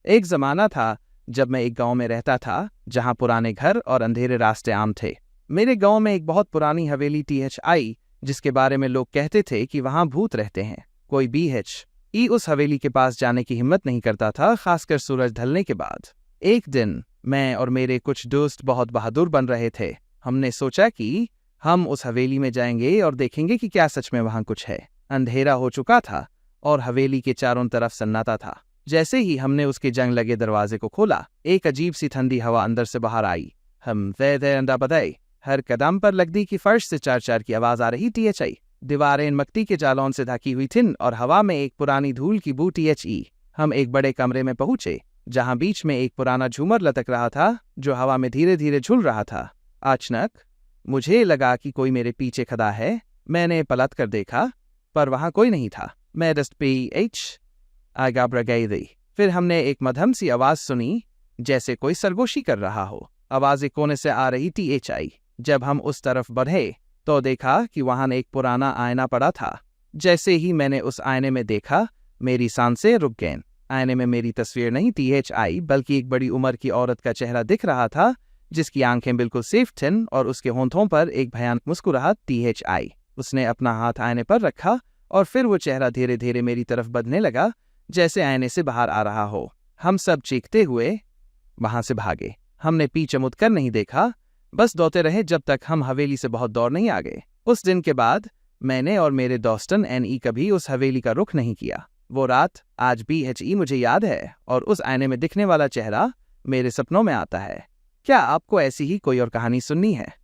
एक जमाना था जब मैं एक गांव में रहता था जहां पुराने घर और अंधेरे रास्ते आम थे। मेरे गांव में एक बहुत पुरानी हवेली थी जिसके बारे में लोग कहते थे कि वहां भूत रहते हैं। कोई भी उस हवेली के पास जाने की हिम्मत नहीं करता था, खासकर सूरज ढलने के बाद। एक दिन मैं और मेरे कुछ दोस्त बहुत बहादुर बन रहे थे। हमने सोचा कि हम उस हवेली में जाएंगे और देखेंगे कि क्या सच में वहां कुछ है। अंधेरा हो चुका था और हवेली के चारों तरफ सन्नाटा था। जैसे ही हमने उसके जंग लगे दरवाजे को खोला, एक अजीब सी ठंडी हवा अंदर से बाहर आई। हम वे अंडा बताए। हर कदम पर लगदी की फर्श से चार चार की आवाज आ रही थी। दीवारें मट्टी के जालौन से ढकी हुई थीं और हवा में एक पुरानी धूल की बू थी। हम एक बड़े कमरे में पहुंचे जहां बीच में एक पुराना झूमर लटक रहा था जो हवा में धीरे धीरे झूल रहा था। अचानक मुझे लगा कि कोई मेरे पीछे खड़ा है। मैंने पलट कर देखा, पर वहां कोई नहीं था। मैं आगा बढ़ गई। फिर हमने एक मध्यम सी आवाज सुनी, जैसे कोई सरगोशी कर रहा हो। आवाज एक कोने से आ रही थी। जब हम उस तरफ बढ़े तो देखा कि वहां एक पुराना आईना पड़ा था। जैसे ही मैंने उस आईने में देखा, मेरी सांसें रुक गईं। आईने में मेरी तस्वीर नहीं थी, बल्कि एक बड़ी उम्र की औरत का चेहरा दिख रहा था, जिसकी आंखें बिल्कुल सेफ थीं और उसके होंठों पर एक भयानक मुस्कुराहट थी। उसने अपना हाथ आईने पर रखा और फिर वो चेहरा धीरे धीरे मेरी तरफ बढ़ने लगा, जैसे आईने से बाहर आ रहा हो। हम सब चीखते हुए वहां से भागे। हमने पीछे मुड़कर नहीं देखा, बस दौड़ते रहे जब तक हम हवेली से बहुत दूर नहीं आ गए। उस दिन के बाद मैंने और मेरे दोस्तन कभी उस हवेली का रुख नहीं किया। वो रात आज भी मुझे याद है और उस आईने में दिखने वाला चेहरा मेरे सपनों में आता है। क्या आपको ऐसी ही कोई और कहानी सुननी है?